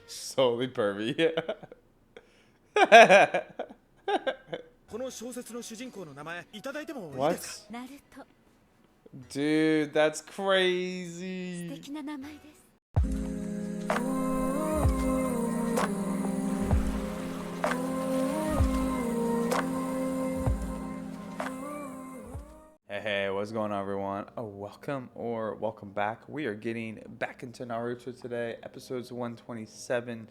Solely pervy. この小説の主人公の名前いただいてもいい What? ですか？ 나루토. Dude, that's crazy. 素敵な名前です. Hey, what's going on, everyone? Welcome back. We are getting back into Naruto today, episodes 127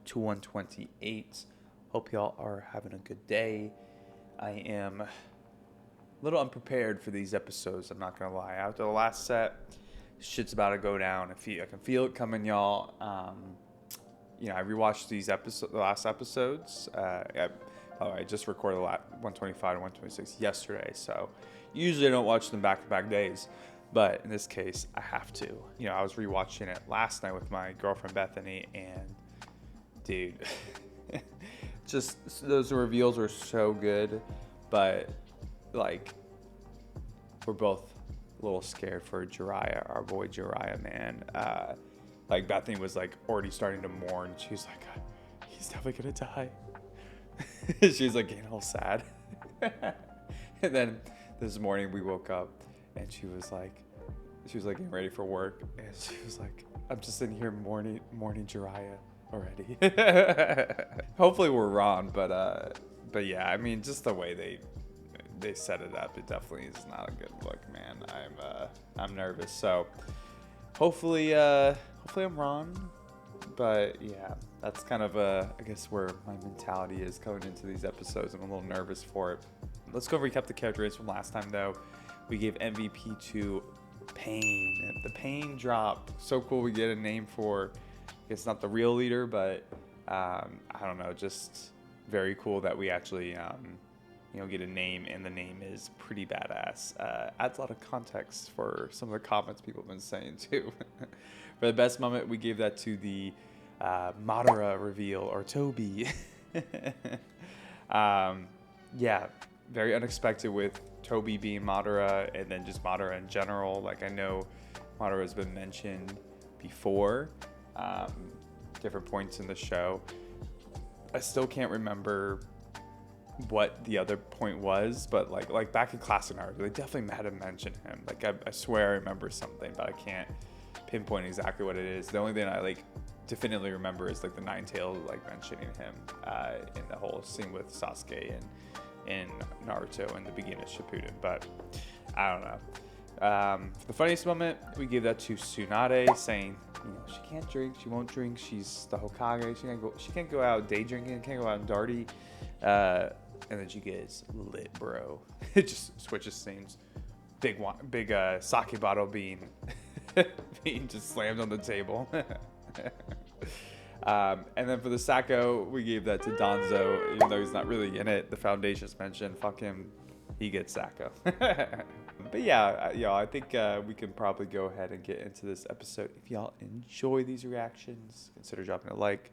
to 128. Hope y'all are having a good day. I am a little unprepared for these episodes, I'm not gonna lie. After the last set, shit's about to go down. I can feel it coming, y'all. I rewatched the last episodes. I just recorded 125 and 126 yesterday, so usually I don't watch them back-to-back days, but in this case, I have to. I was rewatching it last night with my girlfriend Bethany, and dude, just those reveals were so good, but like we're both a little scared for Jiraiya, our boy Jiraiya, man. Like Bethany was like already starting to mourn. She's like, he's definitely gonna die. She's like getting all sad. And then this morning we woke up and she was like getting ready for work, and she was like, I'm just sitting here mourning Jiraiya already. Hopefully we're wrong, but yeah, I mean, just the way they set it up, it definitely is not a good look, man. I'm nervous, so hopefully I'm wrong. But yeah, that's kind of I guess where my mentality is going into these episodes. I'm a little nervous for it. Let's go recap the characters from last time, though. We gave MVP to Pain. The Pain drop. So cool. We get a name for, I guess not the real leader, but I don't know, just very cool that we actually get a name, and the name is pretty badass. Adds a lot of context for some of the comments people have been saying too. For the best moment, we gave that to the Madara reveal, or Toby. Yeah, very unexpected with Toby being Madara, and then just Madara in general. Like, I know Madara has been mentioned before, different points in the show. I still can't remember what the other point was, but like back in classic Naruto, they definitely had to mention him. Like, I swear I remember something, but I can't pinpoint exactly what it is. The only thing I definitively remember is like the Nine-Tail mentioning him in the whole scene with Sasuke and in Naruto in the beginning of Shippuden, but I don't know. For the funniest moment, we gave that to Tsunade, saying, she can't drink, she won't drink, she's the Hokage, she can't go out day drinking, can't go out and darty, and then she gets lit, bro. It just switches scenes. Big sake bottle being just slammed on the table. And then for the Sacco, we gave that to Danzo, even though he's not really in it. The Foundation's mentioned. Fuck him, he gets Sacco. But yeah, I think we can probably go ahead and get into this episode. If y'all enjoy these reactions, consider dropping a like,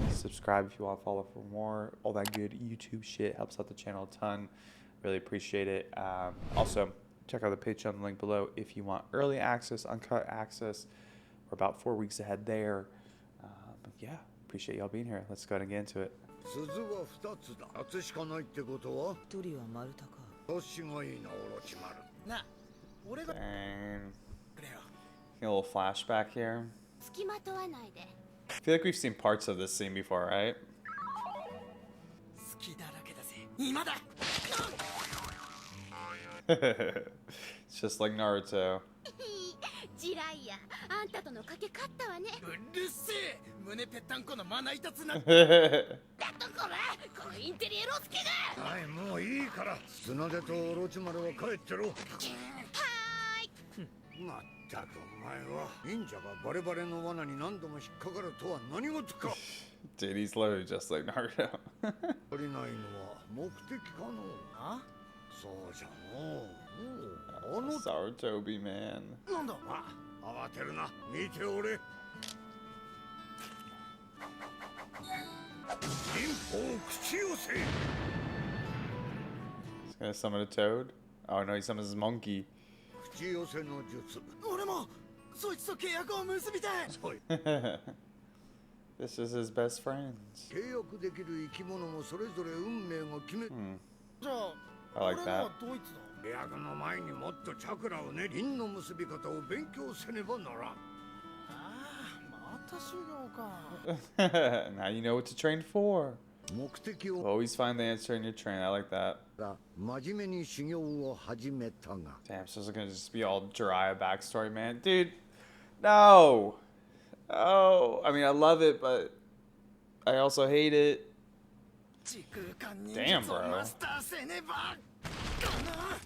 subscribe if you want to follow for more. All that good YouTube shit helps out the channel a ton. Really appreciate it. Also, check out the Patreon link below if you want early access, uncut access. We're about 4 weeks ahead there. But yeah, appreciate y'all being here. Let's go ahead and get into it. Dang. A little flashback here. I feel like we've seen parts of this scene before, right? It's just like Naruto. Jiraiya, あんたとの賭け勝ったわね。うるせえ、胸ぺったんこのまな板つな。だとこら、このインテリエロスケが。はい、もういいから。砂手とオロチマルは帰ってろ。はーい。まったくお前は忍者がバレバレの罠に何度も引っかかるとは何事か。Dude, he's literally just like Naruto. 足りないのは目的かの。あ？そうじゃのう。Sour Toby, man. なんだ？慌てるな。見ておれ。忍法口寄せ。He's gonna summon a toad? Oh no, he summons his monkey. 口寄せの術。俺もそいつと契約を結びたい。 そう This is his best friends. 契約できる生き物もそれぞれ運命が決め じゃあ I like 俺のは that. ドイツだ。契約の前にもっとチャクラをね輪の結び方を勉強せねばならん。ああ、また修行か。 Now you know what to train for. 目的を Always find the answer in your train. I like that. が真面目に修行を始めたが Damn, so it's gonna just be all Jiraiya backstory, man. Dude, no. Oh, I mean, I love it, but I also hate it. 時空間忍 Damn, 術を bro. マスターせねばかな。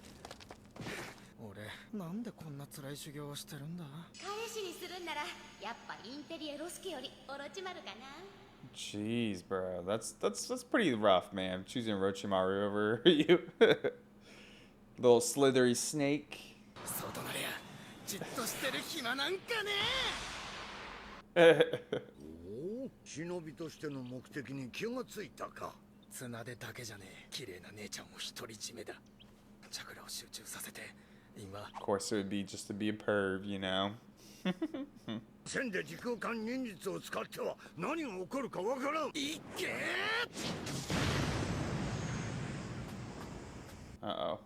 俺なんでこんな辛い修行をしてるんだ。彼氏にするんならやっぱインテリエロスケよりオロチマルかな。 Jeez, bro. That's pretty rough, man. Choosing Orochimaru over you. Little slithery snake. そうとなりゃじっとしてる暇なんかね。おお忍びとしての目的に気がついたか。綱でだけじゃねえ、綺麗な姉ちゃんを独り占めだ。チャクラを集中させて今 Of course, it would be just to be a perv, you know. 線で時空間忍術を使っては何が起こるかわからん。いけ Uh-oh.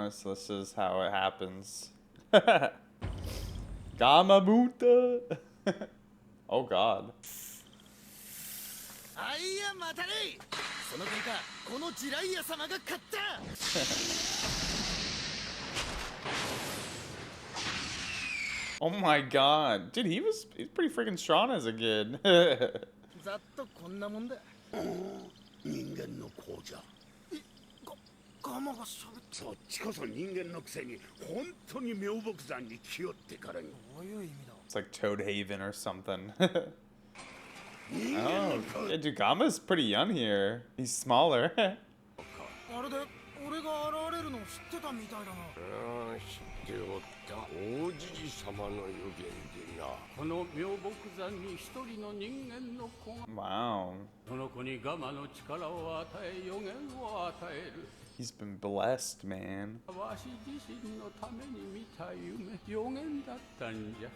So this is how it happens. Gamabuta. Oh God. あいやまたね。その結果このジライア様が勝った。 Oh my God, dude, he's pretty freaking strong as a kid. ざっとこんなもんだ。人間の子じゃ。ガマがしゃべっそっちこそ人間のくせに本当に妙木山に来よってからに。どういう意味だ。 It's like Toad Haven or something. Oh, yeah, dude, Gama's pretty young here. He's smaller. あれで俺が現れるのを知ってたみたいだな。知っておった。王子様の予言でな。この妙木山に一人の人間の子が Wow. その子にガマの力を与え予言を与える。 He's been blessed, man. わし自身のために見た夢、予言だったんじゃ。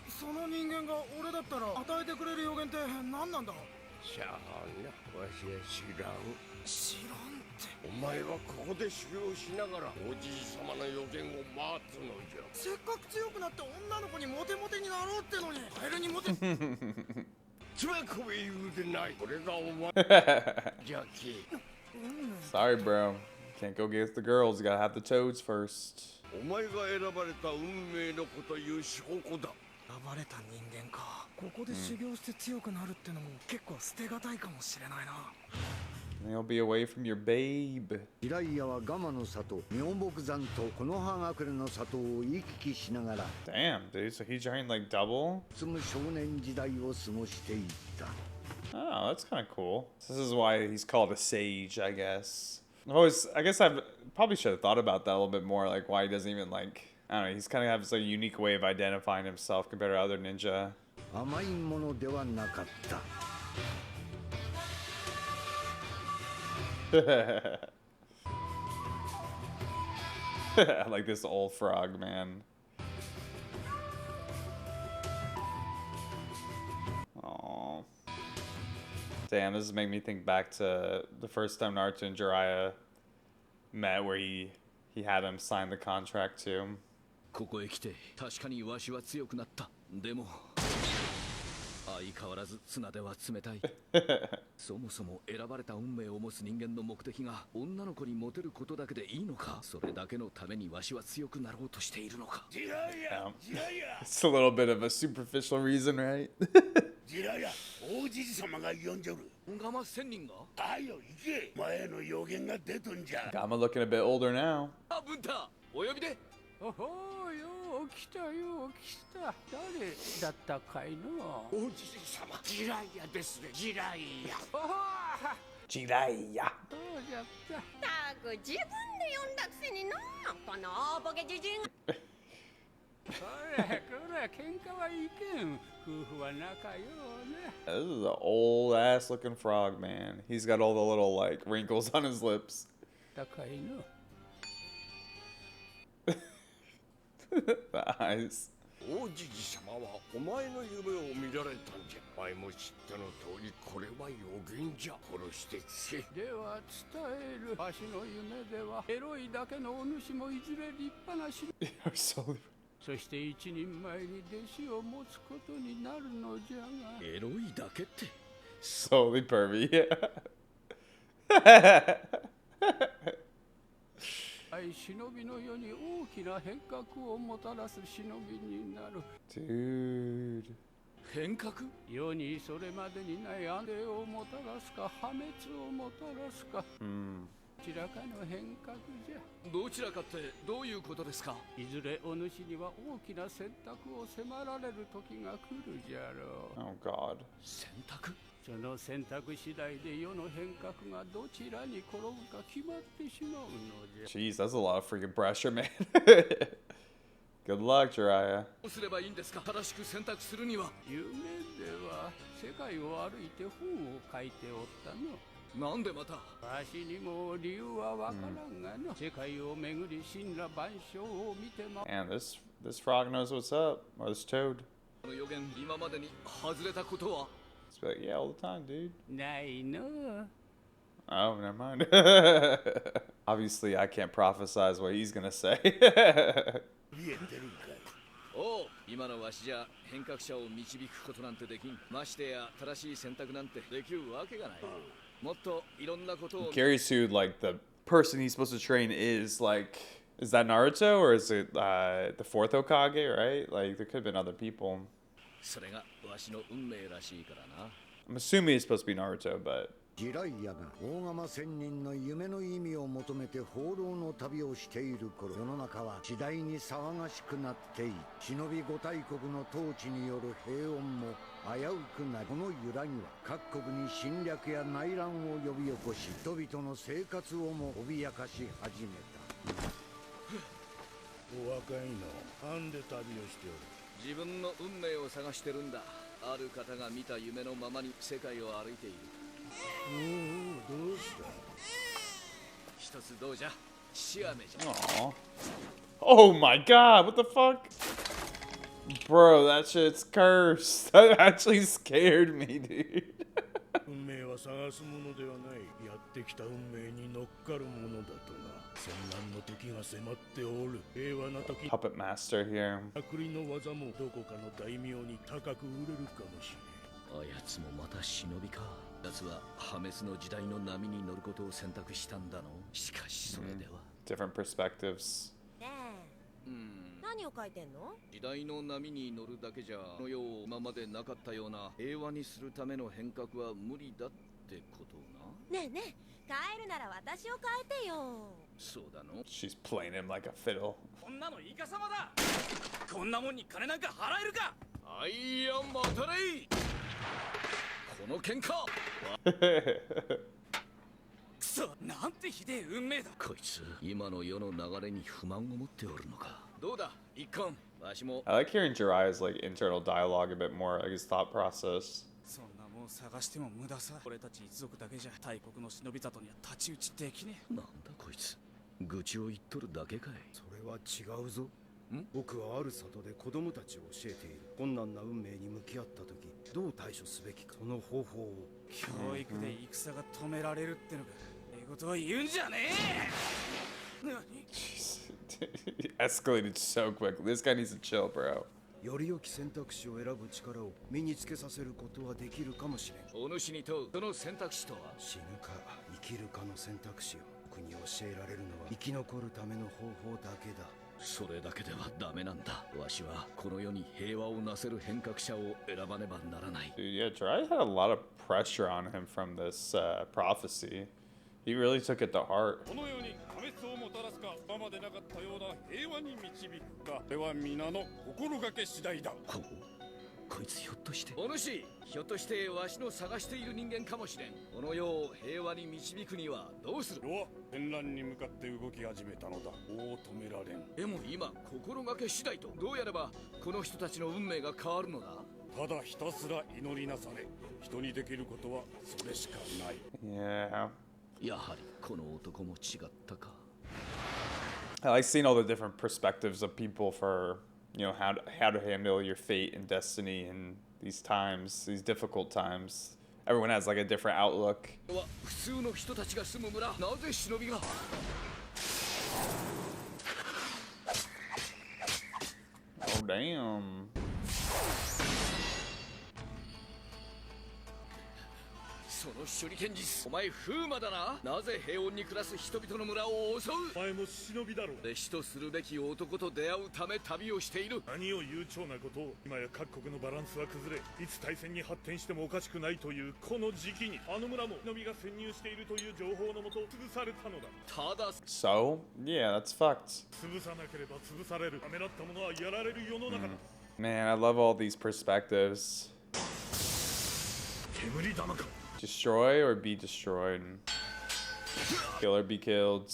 その人間が俺だったら与えてくれる予言って何なんだ。しゃあな、わしは知らん。知らんって。お前はここで修行しながらおじい様の予言を待つのじゃ。せっかく強くなって女の子にモテモテになろうってのにカエルにモテ。つべこべ言うでない。これがお前じゃき。 Sorry, bro. Can't go get the girls. You gotta have the toads first. お前が選ばれた運命の子という証拠だ。選ばれた人間か。ここで修行して強くなるってのも結構捨てがたいかもしれないな。 And you'll be away from your babe. ジライアはガマの里妙木山と木の葉隠れの里を行き来しながら Damn, dude. So he trained like double? 積む少年時代を過ごしていった。 Oh, that's kind of cool. This is why he's called a sage, I guess. I guess I probably should have thought about that a little bit more. Like why he doesn't even like, I don't know. He's kind of has a unique way of identifying himself compared to other ninja. 甘いものではなかった。 I like this old frog, man. Aww. Damn, this is making me think back to the first time Naruto and Jiraiya met, where he had him sign the contract too. ここへ来て確かにわしは強くなった。でも相変わらず綱では冷たい。そもそも選ばれた運命を持つ人間の目的が女の子にモテることだけでいいのか。それだけのためにわしは強くなろうとしているのか。ジライア、ジライア、 It's a little bit of a superficial reason, right? ジライア、王子様が呼んじょる。ガマ仙人が。あよ行け。前の予言が出とんじゃ。 Gama looking a bit older now. あ、ブンタ、お呼びで。おほうよ、来たよ、来た。誰だったかいの。王子様、ジライアですね、ジライア。おほう。 Jiraiya. そうじゃった。たく自分で呼んだくせにな。この大ボケじじいが。This is an old ass looking frog, man. He's got all the little like wrinkles on his lips. The eyes. 王子様はお前の夢を見られたんじゃ。お前も知ったの通りこれは予言じゃ。殺してつけ。では伝える。わしの夢ではエロいだけのお主もいずれ立派なし。そして一人前に弟子を持つことになるのじゃが。エロいだけって。Solely pervy. 忍びの世に大きな変革をもたらす忍びになる。Dude. 変革？世にそれまでにない安定をもたらすか破滅をもたらすか。どちらかの変革じゃ。どちらかってどういうことですか？いずれお主には大きな選択を迫られる時が来るじゃろう。Oh God. 選択？その選択次第で世の変革がどちらに転ぶか決まってしまうのじゃ。 Jeez, that's a lot of freaking pressure, man. Good luck, Jiraiya. どうすればいいんですか？正しく選択するには。夢では世界を歩いて本を書いておったの。なんでまた？わしにも理由はわからんがの。世界を巡り神羅万象を見てま。And this frog knows what's up, or this toad. この予言今までに外れたことは？ It's like, yeah, all the time, dude. ないの。 Oh, never mind. Obviously, I can't prophesize what he's gonna say. おう、今のわしじゃ変革者を導くことなんてできん。ましてや正しい選択なんてできるわけがない。もっといろんなことを。 I'm curious who, like, the person he's supposed to train is. Like, is that Naruto or is it the fourth Hokage? Right? Like, there could have been other people. それがわしの運命らしいからな。 I'm assuming it's supposed to be Naruto, but ジライヤが大釜仙人の夢の意味を求めて放浪の旅をしている頃、世の中は次第に騒がしくなっている。忍び五大国の統治による平穏も危うくなり、この揺らぎは各国に侵略や内乱を呼び起こし、人々の生活をも脅かし始めた。お若いの、なんで旅をしておる？自分の運命を探してるんだ。ある方が見た夢のままに世界を歩いている。おお、どうした？一つどうじゃ？シアメじゃ。 Aw. Oh my God! What the fuck? Bro, that shit's cursed. That actually scared me, dude. 運命は探すものではない。やってきた運命に乗っかるものだとな。戦乱の時が迫っておる。平和な時。 Puppet master here. 悪理の技もどこかの大名に高く売れるかもしれん。あやつもまた忍びか。奴は破滅の時代の波に乗ることを選択したんだの。しかしそれでは。Different perspectives. ねえ、何を書いてんの？時代の波に乗るだけじゃこの世を今までなかったような平和にするための変革は無理だってことな。ねえねえ、変えるなら私を変えてよ。そうだの。 She's playing him like a fiddle. こんなのイカ様だ。こんなもんに金なんか払えるか。あいや待たれい。この喧嘩。くそ、なんてひでえ運命だ。こいつ今の世の流れに不満を持っておるのか。どうだ一貫。わしも。 I like hearing Jiraiya's like internal dialogue a bit more, like his thought process. そんなもん探しても無駄さ。俺たち一族だけじゃ大国の忍び里には太刀打ちできねえ。なんだこいつ。愚痴を言っとるだけかい。それは違うぞ。僕はある里で子供たちを教えている。困難な運命に向き合った時、どう対処すべきか、その方法を。教育で戦が止められるってのか。ええことを言うんじゃねえ。何？ He escalated so quickly. This guy needs to chill, bro. より良き選択肢を選ぶ力を身につけさせることはできるかもしれん。お主に問うその選択肢とは。死ぬか生きるかの選択肢を僕に教えられるのは生き残るための方法だけだ。それだけではダメなんだ。わしはこの世に平和をなせる変革者を選ばねばならない。 Dude, yeah, Jiraiya had a lot of pressure on him from this prophecy. He really took it to heart. この世に破滅をもたらすか、今までなかったような平和に導くか、これは皆の心がけ次第だ。ほうこいつひょっとしてお主ひょっとしてわしの探している人間かもしれん。この世を平和に導くにはどうする？世は戦乱に向かって動き始めたのだ。もう止められん。でも今心がけ次第と。どうやればこの人たちの運命が変わるのだ？ただひたすら祈りなされ。人にできることはそれしかない。Yeah. やはりこの男も違ったか。I like seeing all the different perspectives of people for, you know, how to handle your fate and destiny in these times, these difficult times. Everyone has like a different outlook. 普通の人たちが住む村、なぜ忍びがOh, damn. その手裏剣術、お前風魔だな。なぜ平穏に暮らす人々の村を襲う？お前も忍びだろう。弟子とするべき男と出会うため旅をしている。何を悠長なことを。今や各国のバランスは崩れ、いつ大戦に発展してもおかしくないというこの時期に、あの村も忍びが潜入しているという情報のもと潰されたのだ。ただ So, yeah, that's fucked. 潰さなければ潰される。ためらった者はやられる世の中だ。Man, I love all these perspectives. 煙玉か。Destroy or be destroyed. Kill or be killed.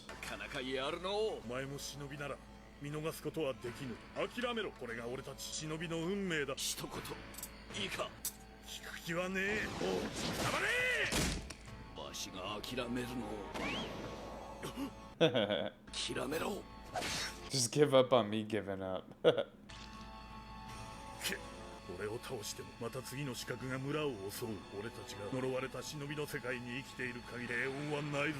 なかなかやるの。お前も忍びなら見逃すことはできぬ。諦めろ。これが俺たち忍びの運命だ。一言いいか。聞く気はねえ。おう、黙れ。わしが諦めるの。諦めろ。Just give up on me giving up. 俺を倒してもまた次の刺客が村を襲う。俺たちが呪われた忍びの世界に生きている限り平穏はないぞ。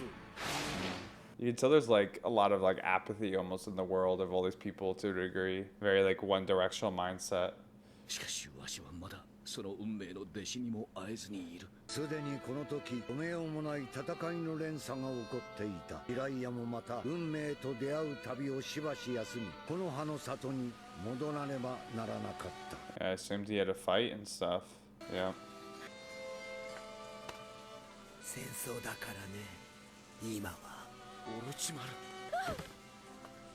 You can tell there's like a lot of like apathy almost in the world of all these people to a degree. Very like one directional mindset. しかしわしはまだその運命の弟子にも会えずにいる。すでにこの時止めようもない戦いの連鎖が起こっていた。イライヤもまた運命と出会う旅をしばし休み、この葉の里に戻らねばならなかった。Yeah, I assumed he had to fight and stuff. Yeah. 戦争だからね。今はオロチマル。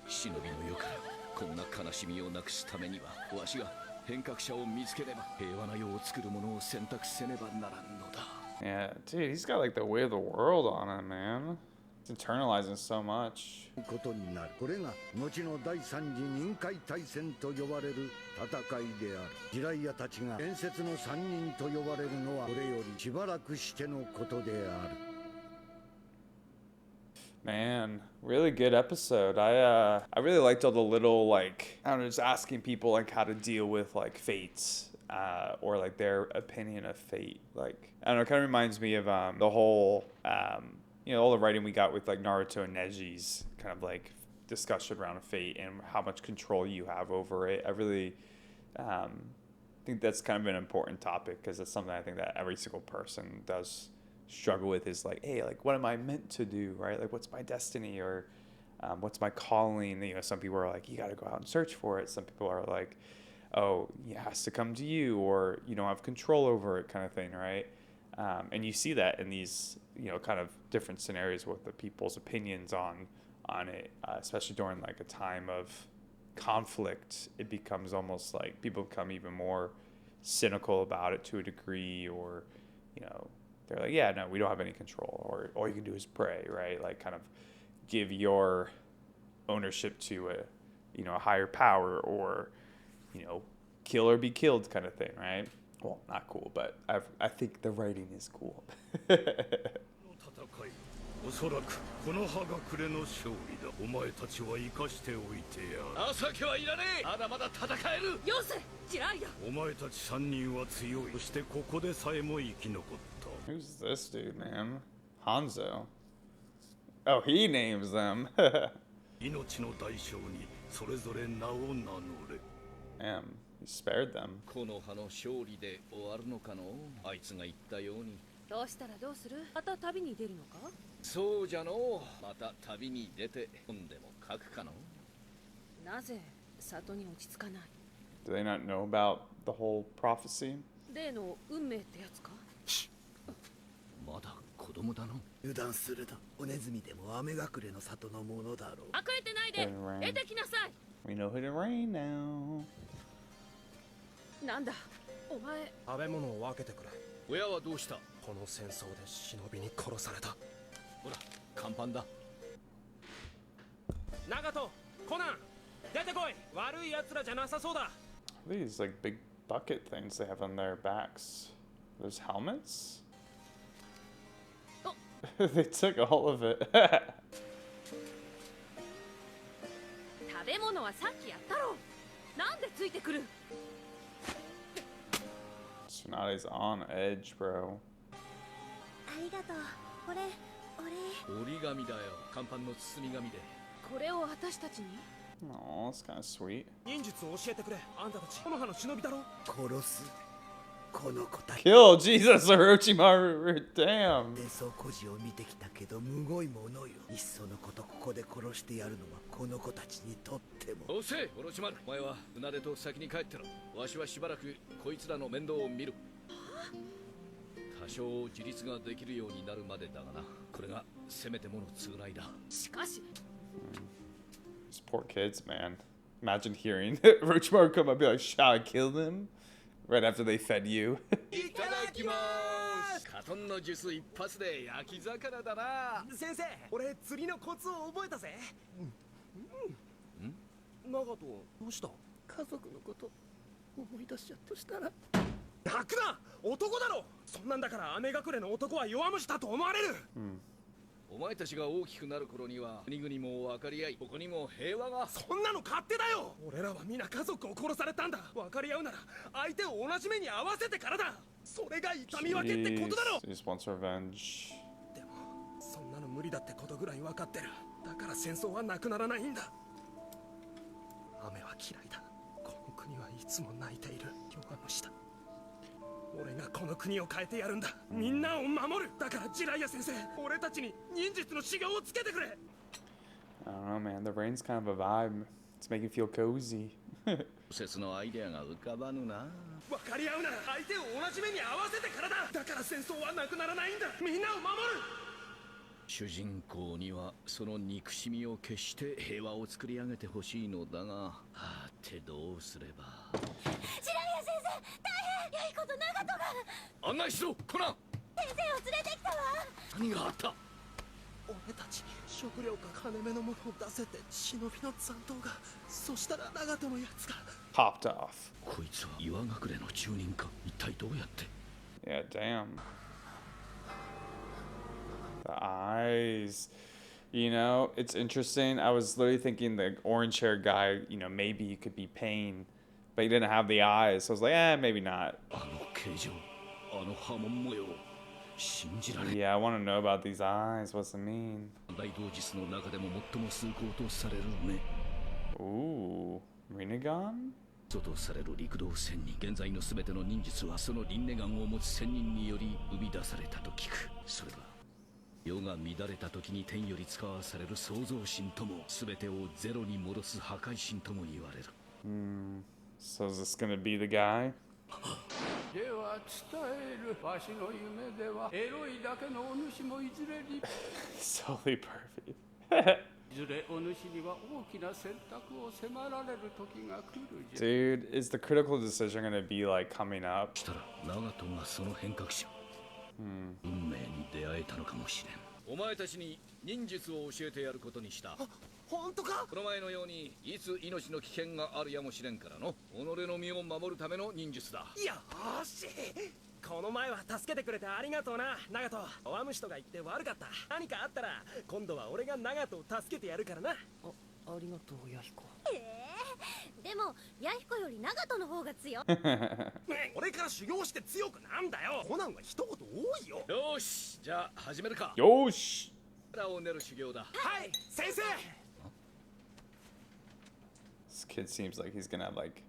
忍びの世からこんな悲しみをなくすためにはわしが変革者を見つければ平和な世を作るものを選択せねばならんのだ。Yeah, dude, he's got like the way of the world on him, man. He's internalizing so much. ことになる。これが後の第三次任海大戦と呼ばれる戦いである。ジライヤたちが伝説の三人と呼ばれるのはこれよりしばらくしてのことである。Man, really good episode. I really liked all the little like I don't know, just asking people like how to deal with like fates, or like their opinion of fate. Like I don't know, it kind of reminds me of the whole you know, all the writing we got with like Naruto and Neji's kind of like discussion around fate and how much control you have over it. I really think that's kind of an important topic because it's something I think that every single person does struggle with is like, hey, like what am I meant to do, right? Like what's my destiny, or what's my calling? You know, some people are like, you got to go out and search for it. Some people are like, oh, it has to come to you, or you don't have control over it, kind of thing, right? And you see that in these, you know, kind of different scenarios with the people's opinions on it, especially during like a time of conflict. It becomes almost like people become even more cynical about it to a degree, or you know, they're like, yeah, no, we don't have any control, or all you can do is pray, right? Like kind of give your ownership to a, you know, a higher power, or, you know, kill or be killed kind of thing, right? Well, not cool, but I think the writing is cool. おそらくこの葉が暮れの勝利だ。お前たちは生かしておいてやる。情けはいらねえ。まだまだ戦える。よせジライヤ。お前たち三人は強い。そしてここでさえも生き残った。 Who's this dude, man? Hanzo. Oh, he names them. 命の代償にそれぞれ名を名乗れ。 Damn, he spared them. この葉の勝利で終わるのかの？あいつが言ったように。どうしたらどうする？また旅に出るのか？そうじゃの。また旅に出て本でも書くかの。なぜ里に落ち着かない？ Do they not know about the whole prophecy? 例の運命ってやつか？まだ子供だの。油断するな。おネズミでも雨隠れの里のものだろう。隠れてないで。出てきなさい。We know who to rain now. なんだお前食べ物を分けてくれ。親はどうした？この戦争で忍びに殺された。ほら、看板だ。長門、コナン、出てこい。悪い奴らじゃなさそうだ。These like big bucket things they have on their backs. Those helmets? They took all of it. 食べ物はさっきやったろ。なんでついてくる？ Tsunade's on edge, bro. ありがとう。これ折り紙だよ。看板の包み紙で。これを私たちに？ Oh, that's kind of sweet. 忍術を教えてくれ。あんたたち、この葉の忍びだろ。殺す。この子たち。Kill Jesus, Orochimaru. Damn. でそう孤児を見てきたけどむごいものよ。いっそのことここで殺してやるのはこの子たちにとっても。おせえ、オロチマル。お前は船出と先に帰ってろ。わしはしばらくこいつらの面倒を見る。多少自立ができるようになるまでだがな。これがせめてもの償いだ。しかし。 These poor kids, man. Imagine hearing Orochimaru come up and be like, shall I kill them? Right after they fed you. いただきます。カトンのジュース一発で焼き魚だな。先生、俺釣りのコツを覚えたぜ。長門、どうした？家族のこと思い出しちゃったとしたら。泣くな！男だろ！そんなんだから雨隠れの男は弱虫だと思われる。お前たちが大きくなる頃には国々も分かり合い、ここにも平和が。そんなの勝手だよ。俺らは皆家族を殺されたんだ。分かり合うなら相手を同じ目に合わせてからだ。それが痛み分けってことだろ。 He just wants revenge. でもそんなの無理だってことぐらい分かってる。だから戦争はなくならないんだ。雨は嫌いだ。この国はいつも泣いている弱虫だ。俺がこの国を変えてやるんだ。みんなを守る。だからジライア先生、俺たちに忍術の修行をつけてくれ。 I don't know, man. The rain's kind of a vibe. It's making you feel cozy. 説のアイデアが浮かばぬな。分かり合うなら相手を同じ目に合わせてからだ。だから戦争はなくならないんだ。みんなを守る。主人公にはその憎しみを消して平和を作り上げてほしいのだが、はてどうすれば。ジライア先生、大変。ヤイコとナガトが。案内しろ、コナン。先生を連れてきたわ。何があった？俺たち食料か金目のものを出せて忍びの残党が。そしたら長門のやつが Popped off. こいつは岩隠れの住人か。一体どうやって？ Yeah, damn. The eyes. You know, it's interesting. I was literally thinking the orange-haired guy, you know, maybe he could be Pain, but he didn't have the eyes. So I was like, maybe not. Yeah, I want to know about these eyes. What's it mean? Ooh, Rinnegan? とされる陸道仙人。現在のすべての忍術はそのリンネガンを持つ仙人により生み出されたと聞く。それは世が乱れた時に天より使わされる創造神とも、すべてをゼロに戻す破壊神とも言われる。So is this gonna be the guy? では伝える。わしの夢ではエロいだけのお主もいずれ立 Solely perfect. いずれお主には大きな選択を迫られる時が来るじゃ。 Dude, is the critical decision gonna be like coming up? したら長門がその変革者。運命に出会えたのかもしれん。お前たちに忍術を教えてやることにした。本当か？この前のようにいつ命の危険があるやもしれんからの。己の身を守るための忍術だ。よーし。この前は助けてくれてありがとうな、長門。弱虫とか言って悪かった。何かあったら今度は俺が長門を助けてやるからな。ありがとう、ヤヒコ。でもヤヒコよりナガトの方が強い。俺から修行して強くなんだよ。コナンは一言多いよ。よし、じゃあ始めるか。よし。腹を練る修行だ。はい、先生。This kid seems like he's gonna like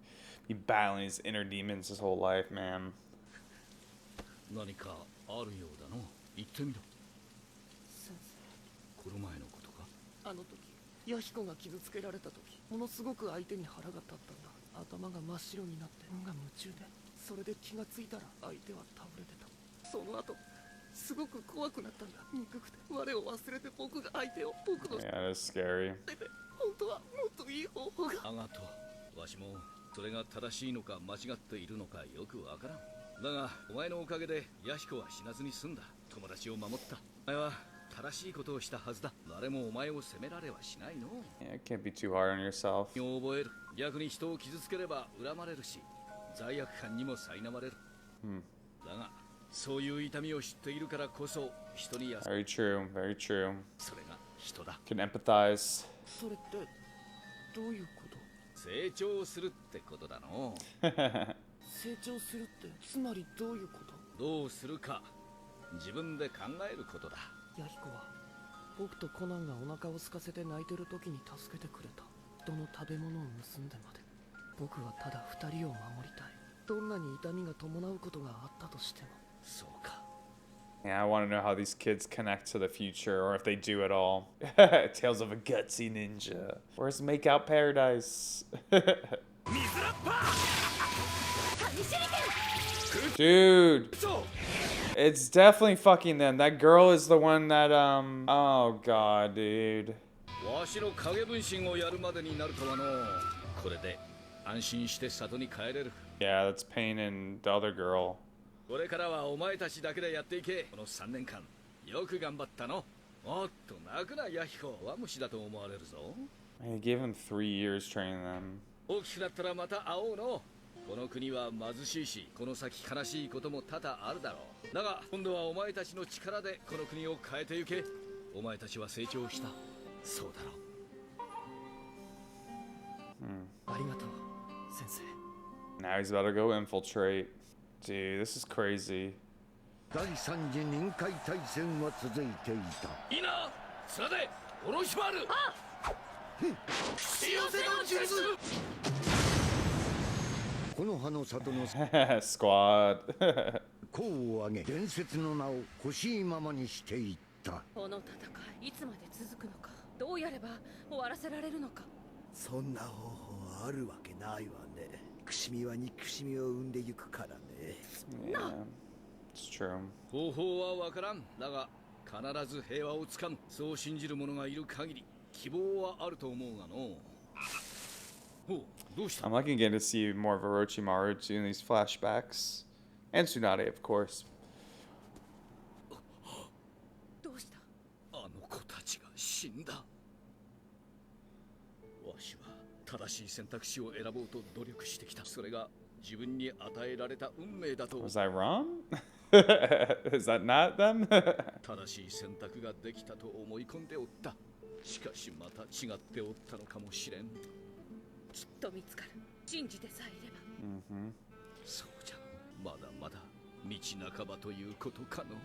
be battling his inner demons his whole life, man. 何かあるようだの。言ってみろ。先生、この前のことか。あの時ヤヒコが傷つけられた時、ものすごく相手に腹が立ったんだ。頭が真っ白になって運が夢中で、それで気がついたら相手は倒れてた。その後すごく怖くなったんだ。憎くて我を忘れて僕が相手を僕の Yeah, that's scary. 本当はもっといい方法が。アガト、わしもそれが正しいのか間違っているのかよくわからん。だがお前のおかげでヤヒコは死なずに済んだ。友達を守った。お前は正しいことをしたはずだ。誰もお前を責められはしないの。Yeah, can't be too hard on yourself. 覚える。逆に人を傷つければ恨まれるし、罪悪感にも苛まれる。だがそういう痛みを知っているからこそ人に優しい。Very true, very true. それが人だ。 Can empathize. それってどういうこと？成長するってことだの。成長するってつまりどういうこと？どうするか自分で考えることだ。ヤヒコは僕とコナンがお腹を空かせて泣いてる時に助けてくれた。人の食べ物を盗んでまで。僕はただ二人を守りたい。どんなに痛みが伴うことがあったとしても。そうか。Yeah, I want to know how these kids connect to the future, or if they do at all. Tales of a gutsy ninja. Where's Makeout Paradise? Dude, it's definitely fucking them. That girl is the one that, oh god, dude. わしの影分身をやるまでになるとはの。これで安心して里に帰れる。Yeah, that's Pain and the other girl. これからはお前たちだけでやっていけ。この3年間よく頑張ったの。もっと泣くなヤヒコ。ワムシだと思われるぞ。He gave him 3 years training them. 大きくなったらまた会おうの。この国は貧しいし、この先悲しいことも多々あるだろう。だが今度はお前たちの力でこの国を変えてゆけ。お前たちは成長した。そうだろう。ありがとう、先生。Now he's about to go infiltrate. Dude, this is crazy. 第三次臨海大戦は続いていた。いいな、綱で下ろし回る。あっ、幸せの術。この葉の里のSquad. 功を挙げ伝説の名を欲しいままにしていった。この戦いいつまで続くのか、どうやれば終わらせられるのか。そんな方法あるわけないわね。憎しみは憎しみを生んでゆくからね。Yeah, it's true. 方法はわからん。だが必ず平和をつかむ。そう信じる者がいる限り希望はあると思うがの。I'm liking getting to see more of Orochimaru too in these flashbacks. And Tsunade, of course. どうした？あの子たちが死んだ。わしは正しい選択肢を選ぼうと努力してきた。それが自分に与えられた運命だと。Was I wrong? Is that not them? 正しい選択ができたと思い込んでおった。しかしまた違っておったのかもしれん。きっと見つかる。信じてさえいれば。そうじゃ。まだまだ道半ばということかの。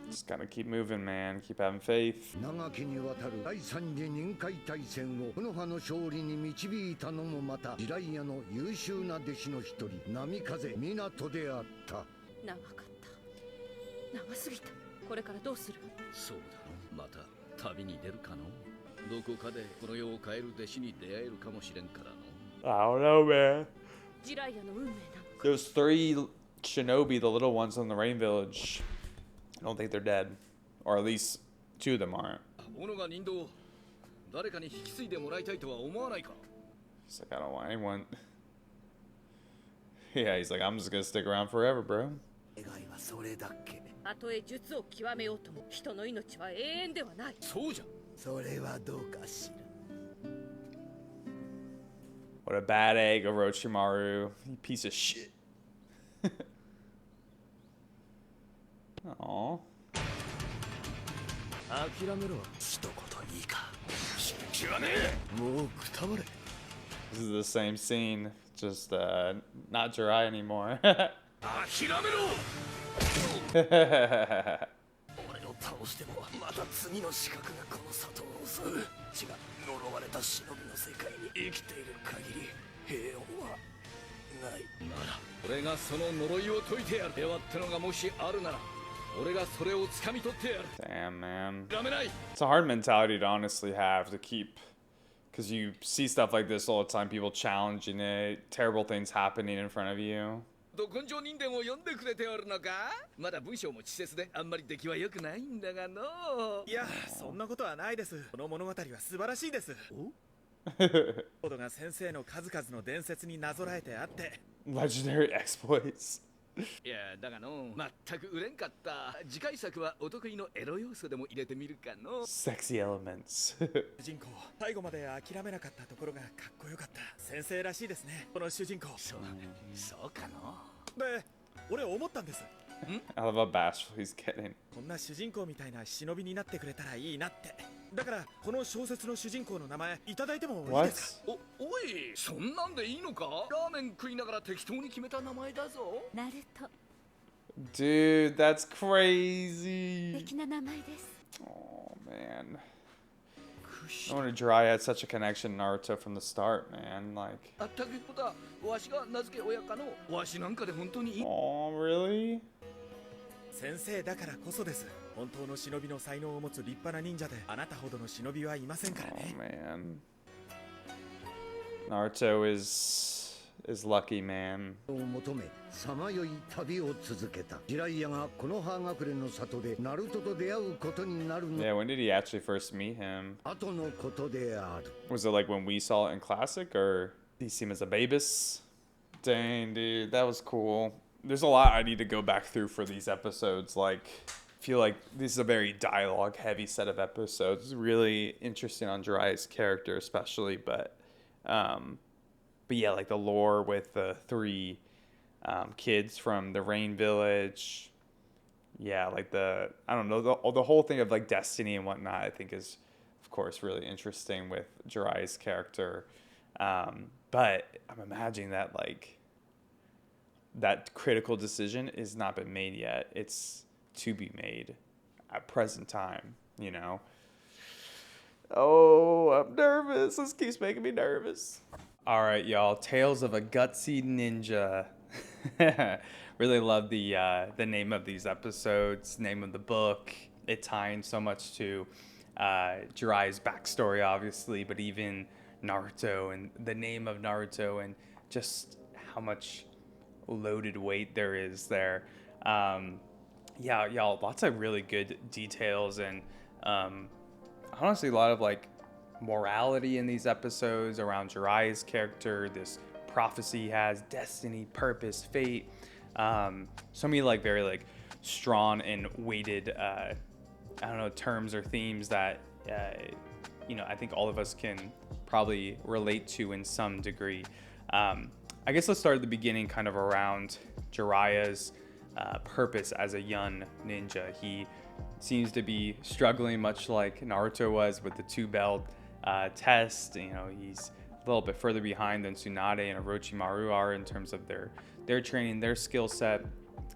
Just gotta keep moving, man. Keep having faith. 長きにわたる第三次臨海大戦をこの葉の勝利に導いたのもまたジライアの優秀な弟子の一人波風湊であった。長かった。長すぎた。これからどうする？そうだの。また旅に出るかの。どこかでこの世を変える弟子に出会えるかもしれんからの。I don't know, man. ジライアの運命なのか。Those 3 shinobi, the little ones in the Rain Village. I don't think they're dead. Or at least 2 of them aren't. 斧が人道。誰かに引き継いでもらいたいとは思わないか。 He's like, I don't want anyone. Yeah, he's like, I'm just gonna stick around forever, bro. 願いはそれだけ。たとえ術を極めようとも人の命は永遠ではない。そうじゃ。それはどうかしら。 What a bad egg, Orochimaru. You piece of shit. Aww. 諦めろ。一言いいか。知らねえ。もうくたばれ。 This is the same scene, just not Jiraiya anymore. 諦めろ。俺を倒してもまた次の資格がこの里を襲う。血が呪われた忍びの世界に生きている限り平穏はない。なら俺がその呪いを解いてやる。平和ってのがもしあるなら俺がそれを掴み取ってやる。 Damn, man. やめない。 It's a hard mentality to honestly have to keep, because you see stuff like this all the time, people challenging it, terrible things happening in front of you. ど根性人伝を読んでくれておるのか。まだ文章も稚拙であんまり出来は良くないんだがの。いや、そんなことはないです。この物語は素晴らしいです。ことが先生の数々の伝説になぞらえてあって。Legendary exploits. いやだがの全く売れんかった。次回作はお得意のエロ要素でも入れてみるかの。Sexy elements. 主人公最後まで諦めなかったところがかっこよかった。先生らしいですね、この主人公。そうかの。で、俺思ったんです。I love how bashful he's getting. こんな主人公みたいな忍びになってくれたらいいなって。だからこの小説の主人公の名前いただいてもいいですか？おい、そんなんでいいのか？ラーメン食いながら適当に決めた名前だぞ。ナルト。Dude, that's crazy. 素敵な名前です。 Oh man. I wonder Jiraiya had such a connection to Naruto from the start, man. Like. あったくことはわしが名付け親かの。わしなんかで本当に。Oh, really? 先生だからこそです。本当の忍びの才能を持つ立派な忍者であなたほどの忍びはいませんからね。Oh man. Naruto is lucky, man. を求めさまよい旅を続けた。ジライヤがこの葉隠れの里でナルトと出会うことになるの。 Yeah, when did he actually first meet him? 後のことである。 Was it like when we saw it in Classic, or did he see him as a babus? Dang, dude, that was cool. There's a lot I need to go back through for these episodes. Like, I feel like this is a very dialogue-heavy set of episodes. It's really interesting on Jiraiya's character, especially, but yeah, like the lore with the three kids from the Rain Village. Yeah, like I don't know, the whole thing of like destiny and whatnot, I think is, of course, really interesting with Jiraiya's character. But I'm imagining that like that critical decision has not been made yet. It's to be made at present time, you know? Oh, I'm nervous. This keeps making me nervous. All right, y'all. Tales of a Gutsy Ninja. Really love the name of these episodes, name of the book. It ties so much to Jiraiya's backstory, obviously, but even Naruto and the name of Naruto and just how much loaded weight there is there. Yeah, y'all, lots of really good details and honestly a lot of like morality in these episodes around Jiraiya's character, this prophecy he has, destiny, purpose, fate. So many like very like strong and weighted I don't know, terms or themes that you know, I think all of us can probably relate to in some degree. I guess let's start at the beginning, kind of around Jiraiya's purpose as a young ninja. He seems to be struggling much like Naruto was with the 2-belt test. You know, he's a little bit further behind than Tsunade and Orochimaru are in terms of their training, their skill set.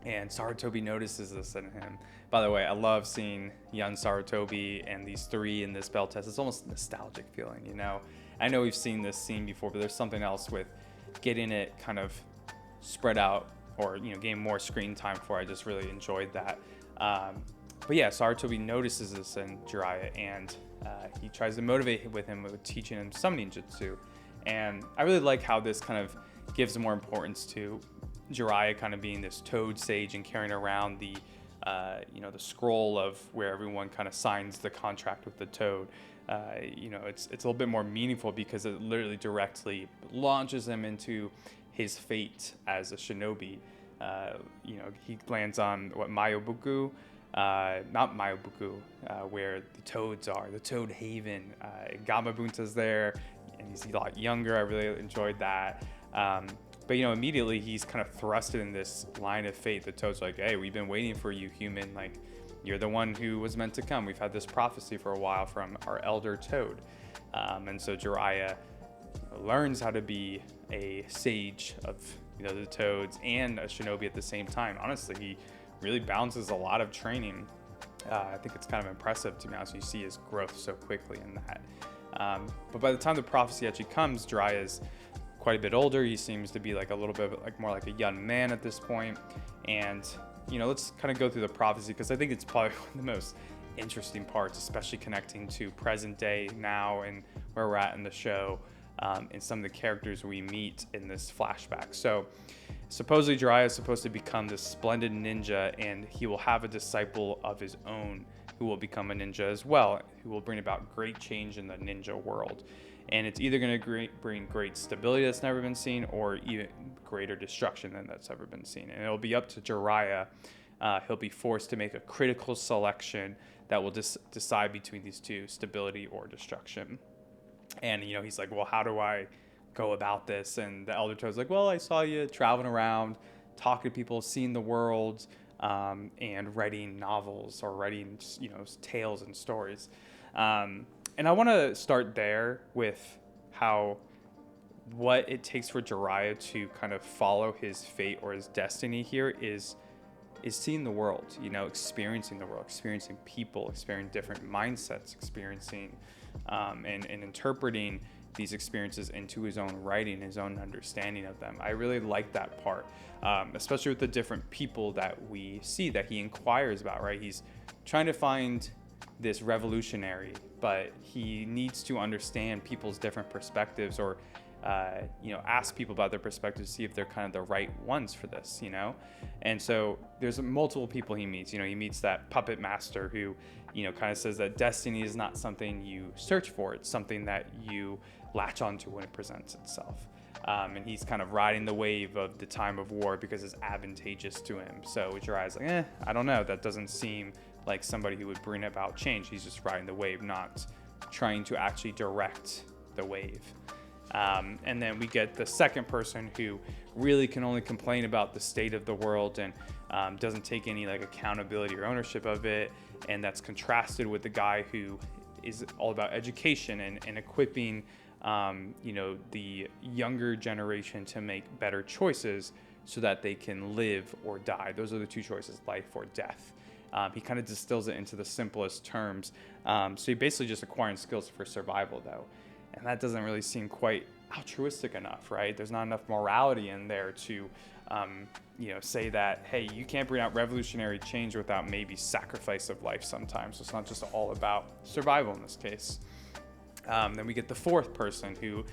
And Sarutobi notices this in him. By the way, I love seeing young Sarutobi and these three in this belt test. It's almost a nostalgic feeling, you know? I know we've seen this scene before, but there's something else with getting it kind of spread out or, you know, getting more screen time for. I just really enjoyed that. But yeah, Sarutobi notices this in Jiraiya, and he tries to motivate with him with teaching him some ninjutsu. And I really like how this kind of gives more importance to Jiraiya kind of being this toad sage and carrying around the you know, the scroll of where everyone kind of signs the contract with the toad. You know, it's a little bit more meaningful because it literally directly launches him into his fate as a shinobi. You know, he lands on what, Mayobuku, not Mayobuku, where the toads are, the Toad Haven. Gamabunta's there, and he's a lot younger. I really enjoyed that. But, you know, immediately he's kind of thrusted in this line of fate. The Toad's like, hey, we've been waiting for you, human. Like, you're the one who was meant to come. We've had this prophecy for a while from our elder Toad. And so Jiraiya learns how to be a sage of, you know, the Toads and a shinobi at the same time. Honestly, he really balances a lot of training. I think it's kind of impressive, to be honest. You see his growth so quickly in that. But by the time the prophecy actually comes, Jiraiya's quite a bit older. He seems to be like a little bit like more like a young man at this point. And, you know, let's kind of go through the prophecy because I think it's probably one of the most interesting parts, especially connecting to present day now and where we're at in the show, and some of the characters we meet in this flashback. So supposedly Jiraiya is supposed to become this splendid ninja, and he will have a disciple of his own who will become a ninja as well, who will bring about great change in the ninja world. and it's either going to bring great stability that's never been seen, or even greater destruction than that's ever been seen. And it'll be up to Jiraiya. He'll be forced to make a critical selection that will decide between these two, stability or destruction. And, you know, he's like, well, how do I go about this? And the Elder Toad's like, well, I saw you traveling around, talking to people, seeing the world, and writing novels or writing, you know, tales and stories. And I want to start there with what it takes for Jiraiya to kind of follow his fate or his destiny here is seeing the world, you know, experiencing the world, experiencing people, experiencing different mindsets, experiencing and interpreting these experiences into his own writing, his own understanding of them. I really like that part, especially with the different people that we see that he inquires about, right? He's trying to find this revolutionary, but he needs to understand people's different perspectives, or you know, ask people about their perspectives, see if they're kind of the right ones for this, you know? And so there's multiple people he meets. You know, he meets that puppet master who, you know, kind of says that destiny is not something you search for. It's something that you latch onto when it presents itself. And he's kind of riding the wave of the time of war because it's advantageous to him. So Jiraiya's like, I don't know. That doesn't seem like somebody who would bring about change. He's just riding the wave, not trying to actually direct the wave. And then we get the second person who really can only complain about the state of the world and doesn't take any like accountability or ownership of it. And that's contrasted with the guy who is all about education and equipping, you know, the younger generation to make better choices so that they can live or die. Those are the two choices, life or death. He kind of distills it into the simplest terms. So he basically just acquiring skills for survival, though. And that doesn't really seem quite altruistic enough, right? There's not enough morality in there to, you know, say that, hey, you can't bring out revolutionary change without maybe sacrifice of life sometimes. So it's not just all about survival in this case. Then we get the fourth person who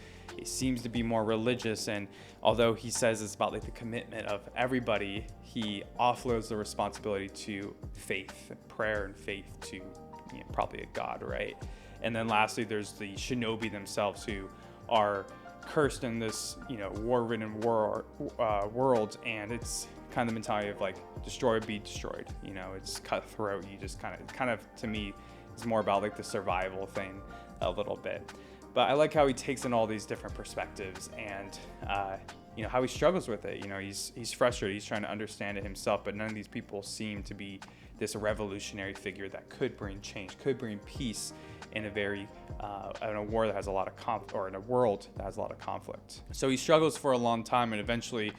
seems to be more religious, and although he says it's about like the commitment of everybody, he offloads the responsibility to faith, prayer, and faith to, you know, probably a god, right? And then lastly, there's the shinobi themselves who are cursed in this, you know, war-ridden world, and it's kind of the mentality of like destroy or be destroyed. You know, it's cutthroat. You just kind of to me, it's more about like the survival thing a little bit. But I like how he takes in all these different perspectives and, you know, how he struggles with it. You know, he's frustrated. He's trying to understand it himself, but none of these people seem to be this revolutionary figure that could bring change, could bring peace in a very in a war that has a lot of conflict, or in a world that has a lot of conflict. So he struggles for a long time, and eventually,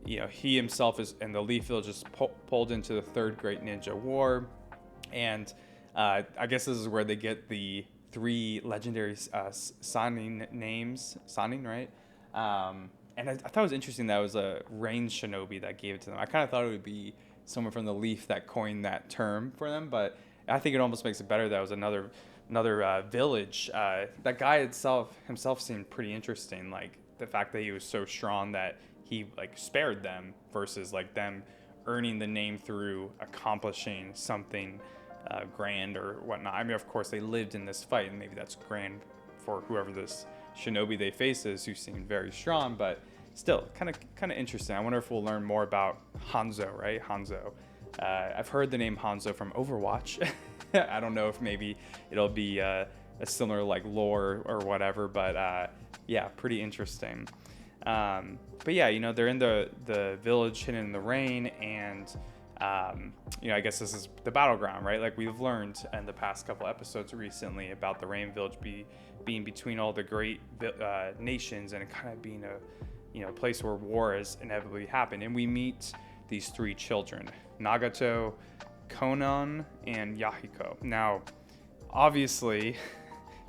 you know, he himself is in the Leaf Village, is pulled into the Third Great Ninja War, and I guess this is where they get the three legendary Sannin names. Sannin, right? And I thought it was interesting that it was a ranged shinobi that gave it to them. I kind of thought it would be someone from the Leaf that coined that term for them, but I think it almost makes it better that it was another village. That guy himself seemed pretty interesting, like the fact that he was so strong that he like spared them versus like them earning the name through accomplishing something grand or whatnot. I mean, of course they lived in this fight, and maybe that's grand for whoever this shinobi they face is, who seemed very strong, but still kind of interesting. I wonder if we'll learn more about Hanzo, right? Hanzo. I've heard the name Hanzo from Overwatch. I don't know if maybe it'll be a similar like lore or whatever, but yeah, pretty interesting. But yeah, you know, they're in the village hidden in the rain, and you know, I guess this is the battleground, right? Like we've learned in the past couple episodes recently about the Rain Village being between all the great nations, and kind of being a place where war has inevitably happened. And we meet these three children, Nagato, Konan, and Yahiko. Now, obviously,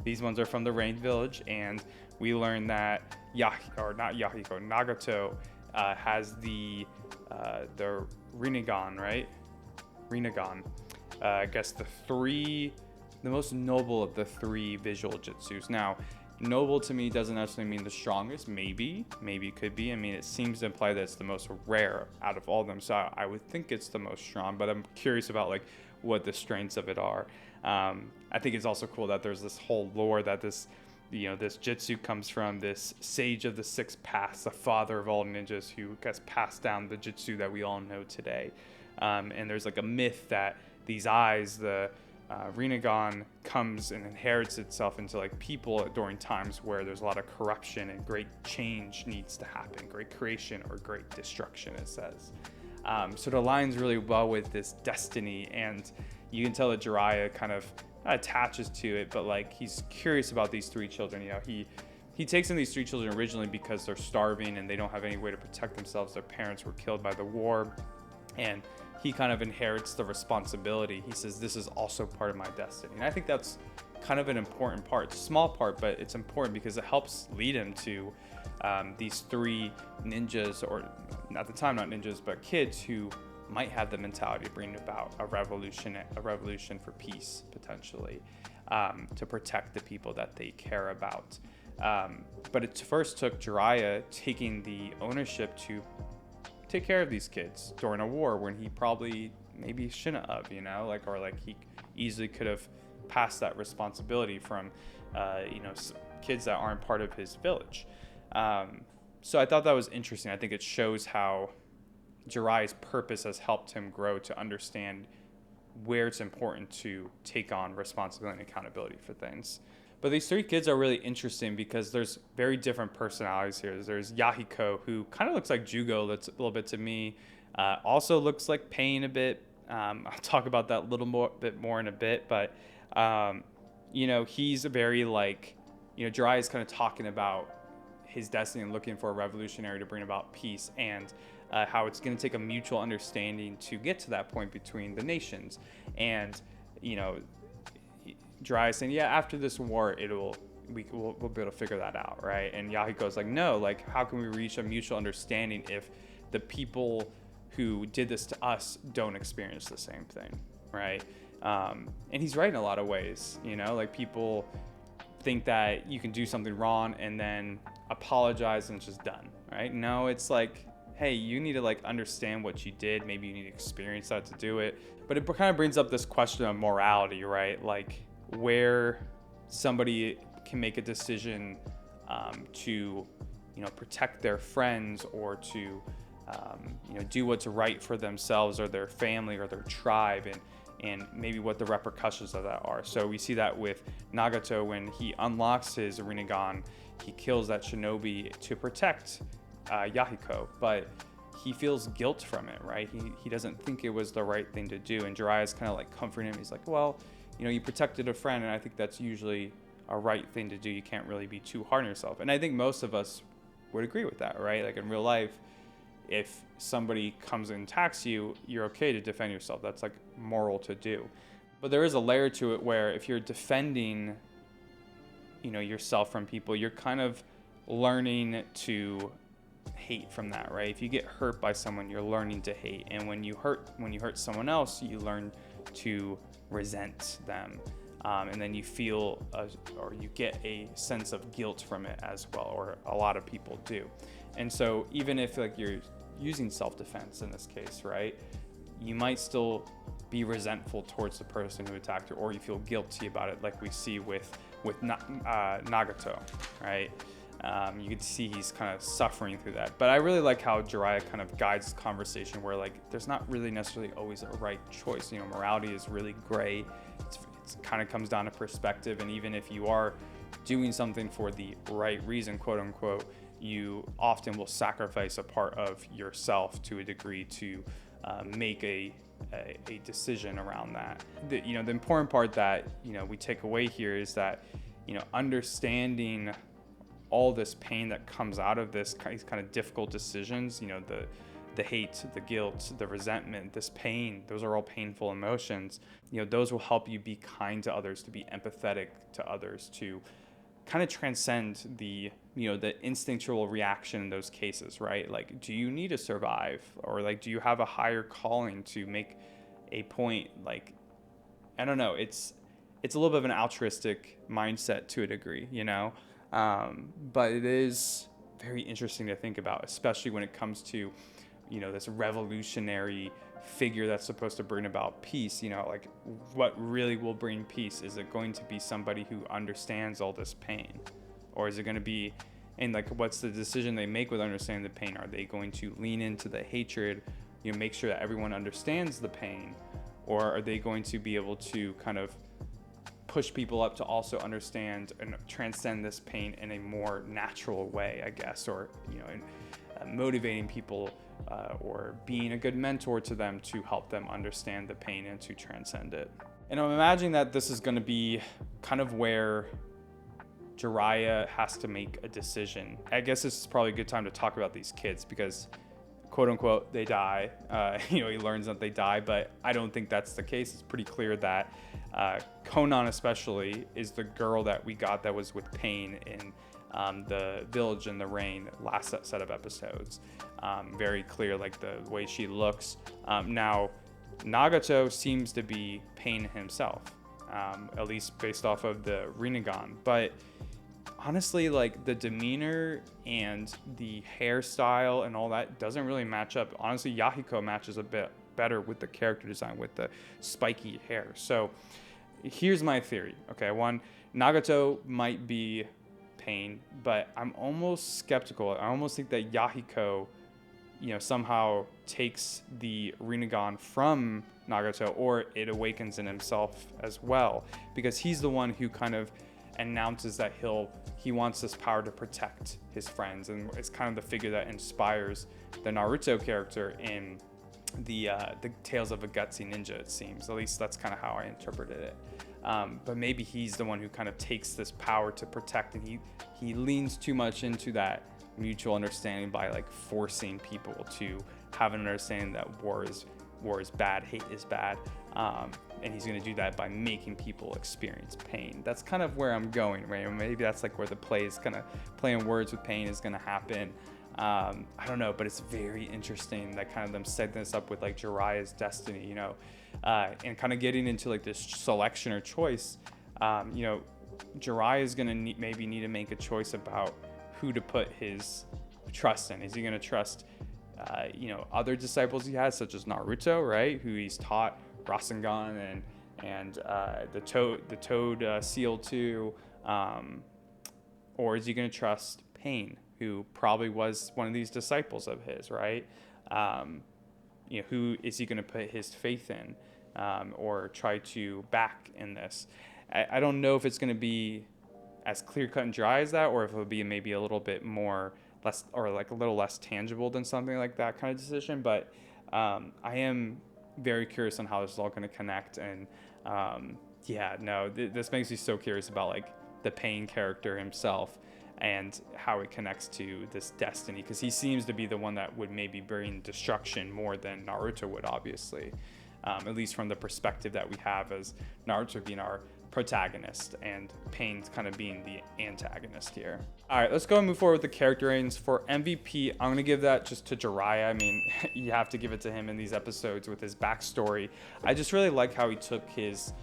these ones are from the Rain Village, and we learn that Nagato has the Rinnegan, right? Rinnegan. I guess the most noble of the three visual jutsus. Now, noble to me doesn't necessarily mean the strongest. Maybe it could be. I mean, it seems to imply that it's the most rare out of all of them. So I would think it's the most strong, but I'm curious about like what the strengths of it are. I think it's also cool that there's this whole lore that this this jutsu comes from this sage of the six paths, the father of all ninjas, who has passed down the jutsu that we all know today. And there's like a myth that these eyes, the Rinnegan, comes and inherits itself into like people during times where there's a lot of corruption and great change needs to happen, great creation or great destruction, it says. So it aligns really well with this destiny, and you can tell that Jiraiya kind of not attaches to it, but like he's curious about these three children. He takes in these three children originally because they're starving and they don't have any way to protect themselves. Their parents were killed by the war, and he kind of inherits the responsibility. He says, this is also part of my destiny. And I think that's kind of an important part. It's a small part, but it's important because it helps lead him to these three ninjas, or at the time not ninjas, but kids who might have the mentality of bringing about a revolution for peace, potentially, to protect the people that they care about. But it first took Jiraiya taking the ownership to take care of these kids during a war when he probably maybe shouldn't have, or like he easily could have passed that responsibility from, kids that aren't part of his village. So I thought that was interesting. I think it shows how Jiraiya's purpose has helped him grow to understand where it's important to take on responsibility and accountability for things. But these three kids are really interesting because there's very different personalities here. There's Yahiko, who kind of looks like Jugo a little bit to me. Also looks like Pain a bit. I'll talk about that a bit more in a bit. But, he's very like, Jiraiya's kind of talking about his destiny and looking for a revolutionary to bring about peace, and how it's going to take a mutual understanding to get to that point between the nations. And, Jiraiya saying, yeah, after this war, we'll be able to figure that out, right? And Yahiko's like, no, like, how can we reach a mutual understanding if the people who did this to us don't experience the same thing, right? And he's right in a lot of ways, like people think that you can do something wrong and then apologize and it's just done, right? No, it's like, hey, you need to like understand what you did. Maybe you need to experience that to do it. But it kind of brings up this question of morality, right? Like where somebody can make a decision to, protect their friends or to, do what's right for themselves or their family or their tribe, and maybe what the repercussions of that are. So we see that with Nagato when he unlocks his Rinnegan, he kills that shinobi to protect Yahiko, but he feels guilt from it, right? He doesn't think it was the right thing to do, and Jiraiya's kind of like comforting him. He's like, well, you protected a friend, and I think that's usually a right thing to do. You can't really be too hard on yourself. And I think most of us would agree with that, right? Like in real life, if somebody comes and attacks you, you're okay to defend yourself. That's like moral to do. But there is a layer to it where if you're defending, yourself from people, you're kind of learning to hate from that, right? If you get hurt by someone, you're learning to hate. And when you hurt someone else, you learn to resent them. And then you feel or you get a sense of guilt from it as well, or a lot of people do. And so even if like you're using self-defense in this case, right, you might still be resentful towards the person who attacked you, or you feel guilty about it, like we see with Nagato, right? You can see he's kind of suffering through that. But I really like how Jiraiya kind of guides the conversation where like there's not really necessarily always a right choice. Morality is really gray. It kind of comes down to perspective, and even if you are doing something for the right reason, quote unquote, you often will sacrifice a part of yourself to a degree to make a decision around that. The important part that we take away here is that understanding all this pain that comes out of these kind of difficult decisions, the hate, the guilt, the resentment, this pain, those are all painful emotions. Those will help you be kind to others, to be empathetic to others, to kind of transcend the instinctual reaction in those cases, right? Like, do you need to survive? Or like, do you have a higher calling to make a point? Like, I don't know. It's a little bit of an altruistic mindset to a degree, but it is very interesting to think about, especially when it comes to, this revolutionary figure that's supposed to bring about peace, you know, like what really will bring peace? Is it going to be somebody who understands all this pain, or is it going to be, and like what's the decision they make with understanding the pain? Are they going to lean into the hatred, you know, make sure that everyone understands the pain, or are they going to be able to kind of push people up to also understand and transcend this pain in a more natural way, I guess, or, you know, motivating people or being a good mentor to them to help them understand the pain and to transcend it. And I'm imagining that this is going to be kind of where Jiraiya has to make a decision. I guess this is probably a good time to talk about these kids because, quote unquote, they die. You know, he learns that they die, but I don't think that's the case. It's pretty clear that Konan especially is the girl that we got that was with Pain in the Village in the Rain last set of episodes. Very clear, like the way she looks. Now, Nagato seems to be Pain himself, at least based off of the Rinnegan. But honestly, like the demeanor and the hairstyle and all that doesn't really match up. Honestly, Yahiko matches a bit better with the character design with the spiky hair. So here's my theory. Okay, one, Nagato might be Pain, but I'm almost skeptical. I almost think that Yahiko, you know, somehow takes the Rinnegan from Nagato, or it awakens in himself as well, because he's the one who kind of announces that he wants this power to protect his friends, and it's kind of the figure that inspires the Naruto character in the Tales of a Gutsy Ninja, it seems. At least that's kind of how I interpreted it. But maybe he's the one who kind of takes this power to protect, and he leans too much into that mutual understanding by like forcing people to have an understanding that war is bad, hate is bad, and he's going to do that by making people experience pain. That's kind of where I'm going, right? Maybe that's like where the play is kind of playing words with pain is going to happen. I don't know, but it's very interesting that kind of them setting this up with like Jiraiya's destiny, you know, and kind of getting into like this selection or choice. You know, Jiraiya is going to maybe need to make a choice about who to put his trust in. Is he going to trust, you know, other disciples he has, such as Naruto, right, who he's taught Rasengan and the Toad Seal to, or is he going to trust Pain, who probably was one of these disciples of his, right? You know, who is he going to put his faith in, or try to back in this? I don't know if it's going to be as clear-cut and dry as that, or if it'll be maybe a little bit more less, or like a little less tangible than something like that kind of decision. But I am very curious on how this is all going to connect. And yeah, no, this makes me so curious about like the Pain character himself and how it connects to this destiny, because he seems to be the one that would maybe bring destruction more than Naruto would, obviously, at least from the perspective that we have as Naruto being our protagonist and Pain's kind of being the antagonist here. All right, let's go and move forward with the character ratings. For MVP, I'm going to give that just to Jiraiya. I mean, you have to give it to him in these episodes with his backstory. I just really like how he took his,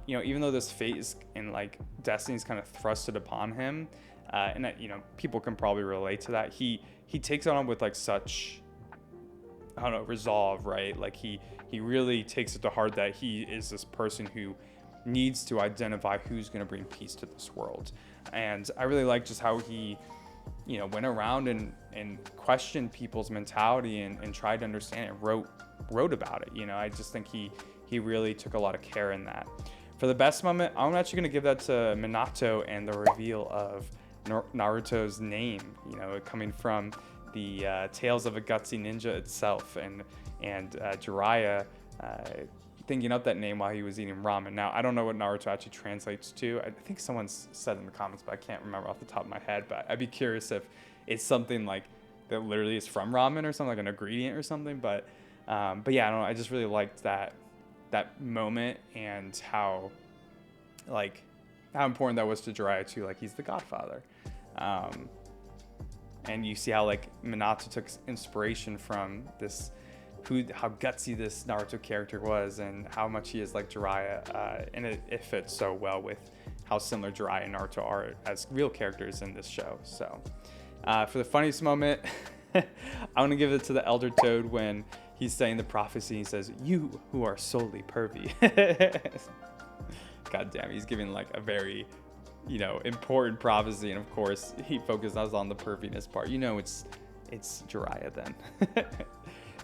you know, even though this fate is and like destiny's kind of thrusted upon him, and that, you know, people can probably relate to that. He takes it on with like such, I don't know, resolve, right? Like he really takes it to heart that he is this person who needs to identify who's going to bring peace to this world. And I really like just how he, you know, went around and questioned people's mentality and tried to understand it, wrote about it. You know, I just think he really took a lot of care in that. For the best moment, I'm actually going to give that to Minato and the reveal of Naruto's name, you know, coming from the Tales of a Gutsy Ninja itself, and Jiraiya thinking up that name while he was eating ramen. Now, I don't know what Naruto actually translates to. I think someone's said in the comments, but I can't remember off the top of my head. But I'd be curious if it's something like that literally is from ramen or something, like an ingredient or something. But yeah, I don't know. I just really liked that moment and how important that was to Jiraiya too. Like, he's the godfather. And you see how like Minato took inspiration from this, how gutsy this Naruto character was, and how much he is like Jiraiya, and it fits so well with how similar Jiraiya and Naruto are as real characters in this show. So for the funniest moment, I want to give it to the Elder Toad when he's saying the prophecy. He says, "You who are solely pervy." God damn, he's giving like a very, important prophecy, and of course he focuses on the perviness part. It's Jiraiya then.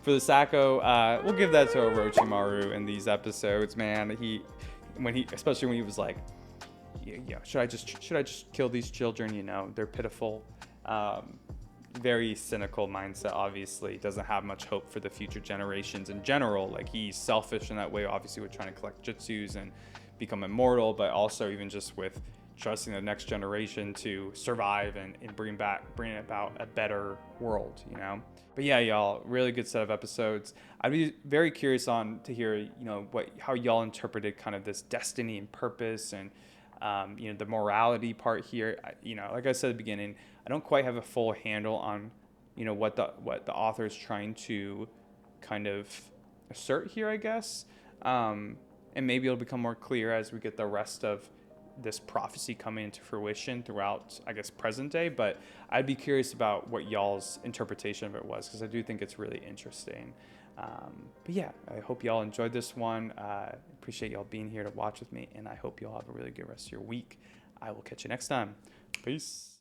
For the Sacco, we'll give that to Orochimaru in these episodes, man. Especially when he was like, should I just kill these children? They're pitiful. Very cynical mindset, obviously. Doesn't have much hope for the future generations in general. Like, he's selfish in that way, obviously, with trying to collect jutsus and become immortal, but also even just with trusting the next generation to survive and bring about a better world, But yeah, y'all, really good set of episodes. I'd be very curious to hear, how y'all interpreted kind of this destiny and purpose and, the morality part here. Like I said at the beginning, I don't quite have a full handle on, what the author is trying to kind of assert here, I guess. And maybe it'll become more clear as we get the rest of this prophecy coming into fruition throughout, I guess, present day. But I'd be curious about what y'all's interpretation of it was, because I do think it's really interesting. But yeah, I hope y'all enjoyed this one. Appreciate y'all being here to watch with me, and I hope y'all have a really good rest of your week. I will catch you next time. Peace.